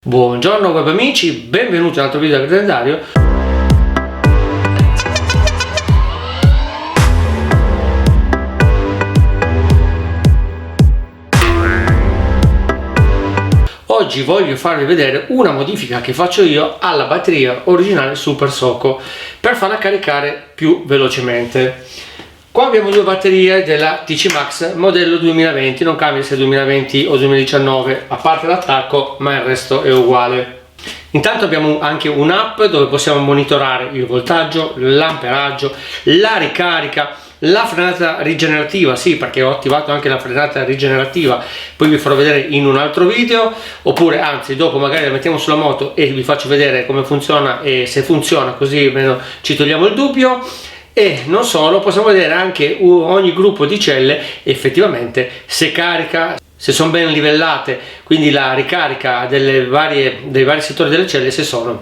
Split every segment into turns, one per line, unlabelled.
Buongiorno web amici, benvenuti a un altro video del calendario. Oggi voglio farvi vedere una modifica che faccio io alla batteria originale Super Soco per farla caricare più velocemente. Qua abbiamo due batterie della TC Max modello 2020, non cambia se è 2020 o 2019, a parte l'attacco, ma il resto è uguale. Intanto abbiamo anche un'app dove possiamo monitorare il voltaggio, l'amperaggio, la ricarica, la frenata rigenerativa, sì, perché ho attivato anche la frenata rigenerativa, poi vi farò vedere in un altro video, oppure anzi dopo magari la mettiamo sulla moto e vi faccio vedere come funziona e se funziona, così almeno ci togliamo il dubbio. E non solo, possiamo vedere anche ogni gruppo di celle effettivamente se carica, se sono ben livellate, quindi la ricarica dei vari settori delle celle, se sono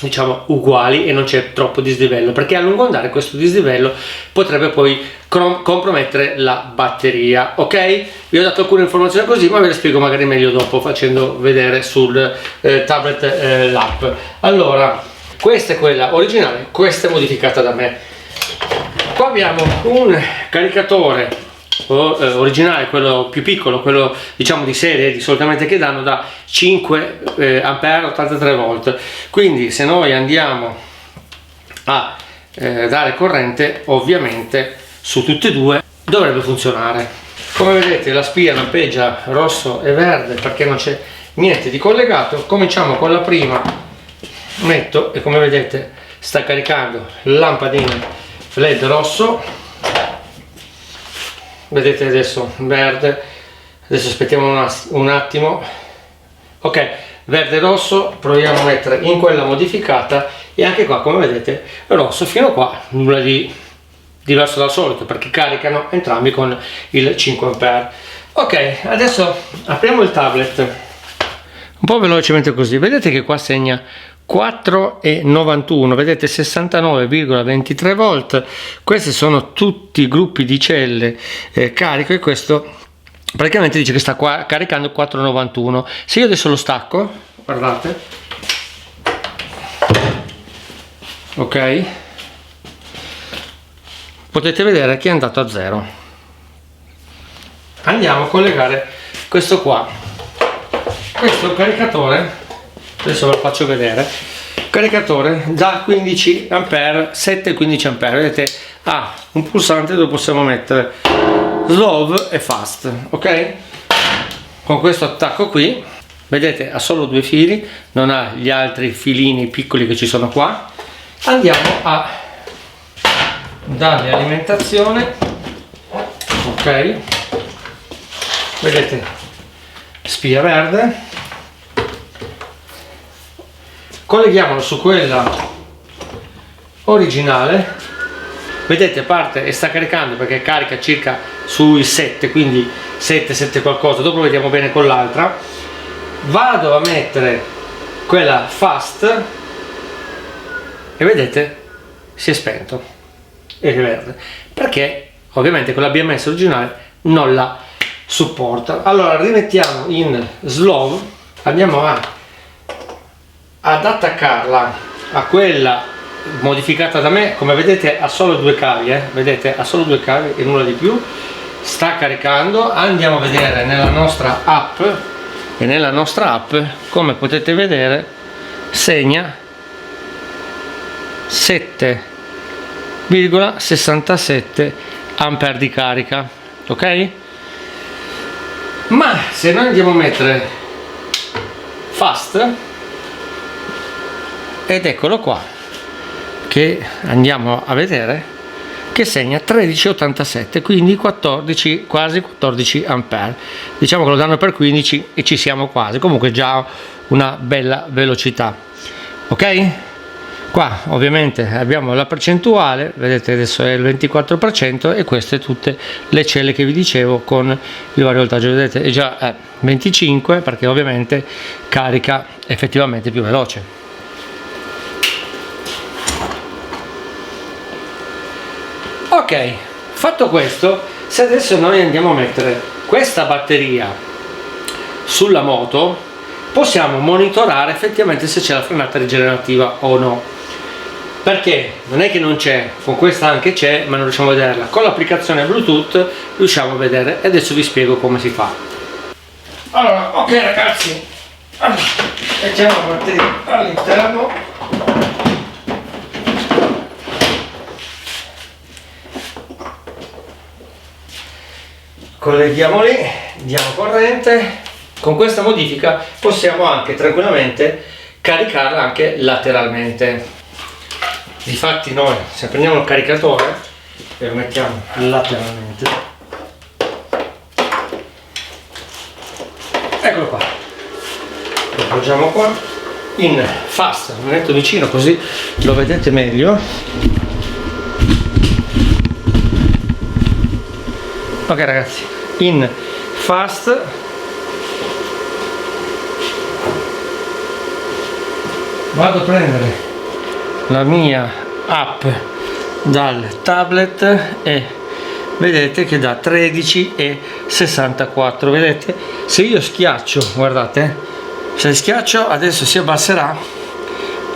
diciamo uguali e non c'è troppo dislivello, perché a lungo andare questo dislivello potrebbe poi compromettere la batteria. Ok, vi ho dato alcune informazioni così, ma ve le spiego magari meglio dopo facendo vedere sul tablet l'app. Allora, questa è quella originale, questa è modificata da me. Qua abbiamo un caricatore originale, quello più piccolo, quello diciamo di serie, di solitamente che danno da 5 ampere 83 volt. Quindi se noi andiamo a dare corrente, ovviamente su tutte e due dovrebbe funzionare. Come vedete la spia lampeggia rosso e verde perché non c'è niente di collegato. Cominciamo con la prima, metto, e come vedete sta caricando lampadina LED rosso, vedete adesso verde, adesso aspettiamo un attimo, ok, verde rosso, proviamo a mettere in quella modificata e anche qua come vedete rosso fino qua, nulla di diverso dal solito perché caricano entrambi con il 5 ampere. Ok, adesso apriamo il tablet un po' velocemente così, vedete che qua segna 4,91, vedete 69,23 volt. Questi sono tutti i gruppi di celle carico e questo praticamente dice che sta qua caricando 4,91. Se io adesso lo stacco, guardate, ok, potete vedere che è andato a 0. Andiamo a collegare questo qua, questo è un caricatore, adesso ve lo faccio vedere, caricatore da 15 ampere, 7-15 ampere, vedete ha un pulsante dove possiamo mettere slow e fast, ok, con questo attacco qui vedete ha solo due fili, non ha gli altri filini piccoli che ci sono qua. Andiamo a dargli alimentazione, ok, vedete spia verde, colleghiamolo su quella originale, vedete parte e sta caricando perché carica circa sui 7, quindi 7 qualcosa, dopo vediamo bene con l'altra. Vado a mettere quella fast e vedete si è spento ed è verde perché ovviamente con la BMS originale non la supporta. Allora rimettiamo in slow, andiamo ad attaccarla a quella modificata da me, come vedete ha solo due cavi, vedete ha solo due cavi e nulla di più, sta caricando. Andiamo a vedere nella nostra app e nella nostra app come potete vedere segna 7,67 ampere di carica, ok, ma se noi andiamo a mettere fast, ed eccolo qua che andiamo a vedere che segna 13,87, quindi 14, quasi 14 ampere. Diciamo che lo danno per 15 e ci siamo quasi, comunque già una bella velocità. Ok, qua ovviamente abbiamo la percentuale, vedete adesso è il 24% e queste tutte le celle che vi dicevo con il vario voltaggio, vedete è già 25 perché ovviamente carica effettivamente più veloce. Ok, fatto questo, se adesso noi andiamo a mettere questa batteria sulla moto possiamo monitorare effettivamente se c'è la frenata rigenerativa o no, perché non è che non c'è, con questa anche c'è, ma non riusciamo a vederla. Con l'applicazione Bluetooth riusciamo a vedere, e adesso vi spiego come si fa. Allora, ok ragazzi, mettiamo la batteria all'interno, colleghiamo lì, diamo corrente. Con questa modifica possiamo anche tranquillamente caricarla anche lateralmente. Difatti noi, se prendiamo il caricatore e lo mettiamo lateralmente, eccolo qua, lo appoggiamo qua in fast, lo metto vicino così lo vedete meglio. Ok ragazzi, in fast vado a prendere la mia app dal tablet e vedete che da 13,64. vedete, se io schiaccio, guardate, se schiaccio adesso si abbasserà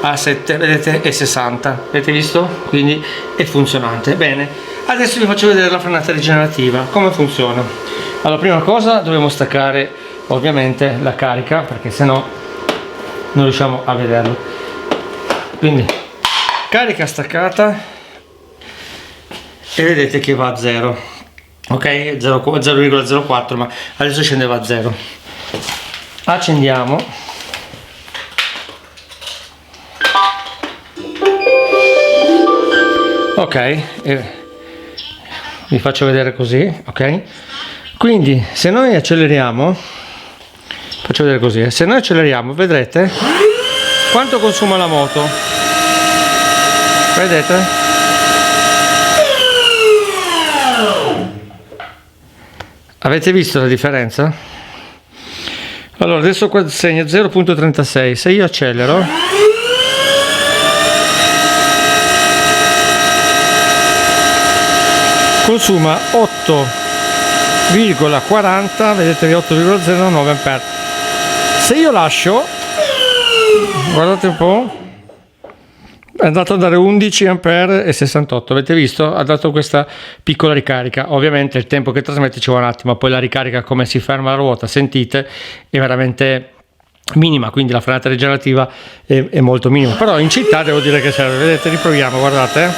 a 7, vedete, e 60, avete visto? Quindi è funzionante. Bene, adesso vi faccio vedere la frenata rigenerativa, come funziona. Allora, prima cosa dobbiamo staccare ovviamente la carica, perché sennò non riusciamo a vederlo. Quindi carica staccata e vedete che va a 0, ok, 0,04, ma adesso scendeva a 0. Accendiamo, ok, e vi faccio vedere così, ok. Quindi se noi acceleriamo, faccio vedere così, se noi acceleriamo vedrete quanto consuma la moto, vedete? Avete visto la differenza? Allora adesso qua segna 0,36, se io accelero consuma 8,40, vedete, 8,09 ampere. Se io lascio, guardate un po', è andato a dare 11 ampere e 68, avete visto? Ha dato questa piccola ricarica. Ovviamente il tempo che trasmette ci vuole un attimo, poi la ricarica, come si ferma la ruota, sentite, è veramente minima, quindi la frenata rigenerativa è molto minima, però in città devo dire che serve. Vedete, riproviamo, guardate,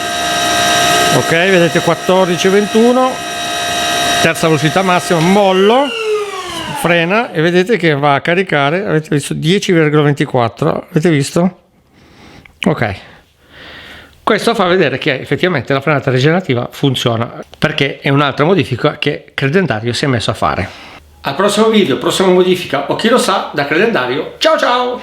ok, vedete, 14,21, terza velocità massima, mollo, frena e vedete che va a caricare, avete visto, 10,24, avete visto? Ok, questo fa vedere che effettivamente la frenata rigenerativa funziona, perché è un'altra modifica che Credendario si è messo a fare. Al prossimo video, prossima modifica o chi lo sa da Credendario. Ciao ciao!